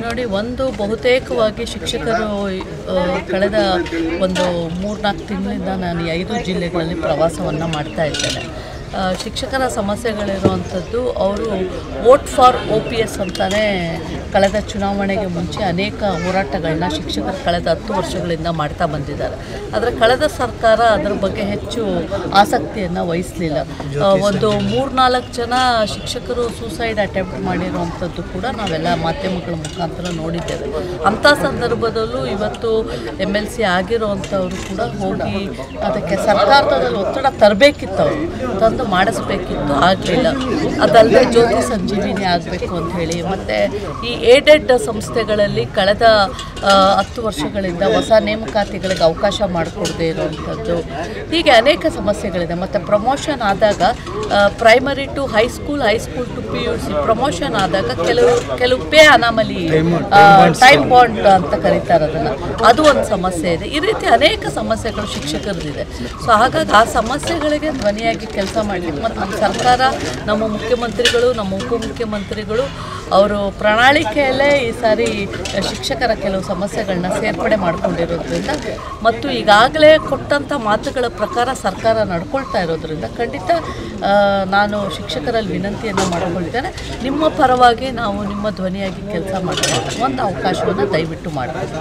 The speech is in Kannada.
ನೋಡಿ, ಒಂದು ಬಹುತೇಕವಾಗಿ ಶಿಕ್ಷಕರು ಕಳೆದ ಒಂದು 3-4 ತಿಂಗಳಿಂದ ನಾನು 5 ಜಿಲ್ಲೆಗಳಲ್ಲಿ ಪ್ರವಾಸವನ್ನು ಮಾಡ್ತಾ ಇದ್ದೇನೆ. ಶಿಕ್ಷಕರ ಸಮಸ್ಯೆಗಳಿರುವಂಥದ್ದು, ಅವರು ವೋಟ್ ಫಾರ್ OPS ಅಂತಲೇ ಕಳೆದ ಚುನಾವಣೆಗೆ ಮುಂಚೆ ಅನೇಕ ಹೋರಾಟಗಳನ್ನ ಶಿಕ್ಷಕರು ಕಳೆದ 10 ವರ್ಷಗಳಿಂದ ಮಾಡ್ತಾ ಬಂದಿದ್ದಾರೆ. ಆದರೆ ಕಳೆದ ಸರ್ಕಾರ ಅದರ ಬಗ್ಗೆ ಹೆಚ್ಚು ಆಸಕ್ತಿಯನ್ನು ವಹಿಸಲಿಲ್ಲ. ಒಂದು 3-4 ಜನ ಶಿಕ್ಷಕರು ಸೂಸೈಡ್ ಅಟೆಂಪ್ಟ್ ಮಾಡಿರುವಂಥದ್ದು ಕೂಡ ನಾವೆಲ್ಲ ಮಾಧ್ಯಮಗಳ ಮುಖಾಂತರ ನೋಡಿದ್ದೇವೆ. ಅಂಥ ಸಂದರ್ಭದಲ್ಲೂ ಇವತ್ತು MLC ಆಗಿರೋವಂಥವರು ಕೂಡ ಹೋಗಿ ಅದಕ್ಕೆ ಸರ್ಕಾರದಲ್ಲಿ ಒತ್ತಡ ತರಬೇಕಿತ್ತು, ಅವರು ಮಾಡಿಸ್ಬೇಕಿತ್ತು, ಆಗಲಿಲ್ಲ. ಅದಲ್ಲದೆ ಜ್ಯೋತಿ ಸಂಜೀವಿನಿ ಆಗಬೇಕು ಅಂತ ಹೇಳಿ, ಮತ್ತು ಈ ಏಡೆಡ್ ಸಂಸ್ಥೆಗಳಲ್ಲಿ ಕಳೆದ 10 ವರ್ಷಗಳಿಂದ ಹೊಸ ನೇಮಕಾತಿಗಳಿಗೆ ಅವಕಾಶ ಮಾಡಿಕೊಡದೇ ಇರುವಂಥದ್ದು, ಹೀಗೆ ಅನೇಕ ಸಮಸ್ಯೆಗಳಿದೆ. ಮತ್ತು ಪ್ರಮೋಷನ್ ಆದಾಗ primary to high school, high school to PUC promotion ಆದಾಗ ಕೆಲವು ಪೇ ಅನಾಮಲಿ, ಟೈಮ್ ಬಾಂಡ್ ಅಂತ ಕರೀತಾರೆ ಅದನ್ನು, ಅದು ಒಂದು ಸಮಸ್ಯೆ ಇದೆ. ಈ ರೀತಿ ಅನೇಕ ಸಮಸ್ಯೆಗಳು ಶಿಕ್ಷಕರದಿದೆ. ಸೊ ಹಾಗಾಗಿ ಆ ಸಮಸ್ಯೆಗಳಿಗೆ ಧ್ವನಿಯಾಗಿ ಕೆಲಸ ಮಾಡಲಿಕ್ಕೆ ಮತ್ತು ನಮ್ಮ ಸರ್ಕಾರ, ನಮ್ಮ ಮುಖ್ಯಮಂತ್ರಿಗಳು, ನಮ್ಮ ಉಪಮುಖ್ಯಮಂತ್ರಿಗಳು ಅವರು ಪ್ರಣಾಳಿಕೆಯಲ್ಲೇ ಈ ಸಾರಿ ಶಿಕ್ಷಕರ ಕೆಲವು ಸಮಸ್ಯೆಗಳನ್ನ ಸೇರ್ಪಡೆ ಮಾಡಿಕೊಂಡಿರೋದ್ರಿಂದ ಮತ್ತು ಈಗಾಗಲೇ ಕೊಟ್ಟಂಥ ಮಾತುಗಳ ಪ್ರಕಾರ ಸರ್ಕಾರ ನಡ್ಕೊಳ್ತಾ ಇರೋದ್ರಿಂದ ಖಂಡಿತ ನಾನು ಶಿಕ್ಷಕರಲ್ಲಿ ವಿನಂತಿಯನ್ನು ಮಾಡಿಕೊಂಡಿದ್ದೇನೆ. ನಿಮ್ಮ ಪರವಾಗಿ ನಾವು ನಿಮ್ಮ ಧ್ವನಿಯಾಗಿ ಕೆಲಸ ಮಾಡಬೇಕು, ಒಂದು ಅವಕಾಶವನ್ನು ದಯವಿಟ್ಟು ಮಾಡಬೇಕು.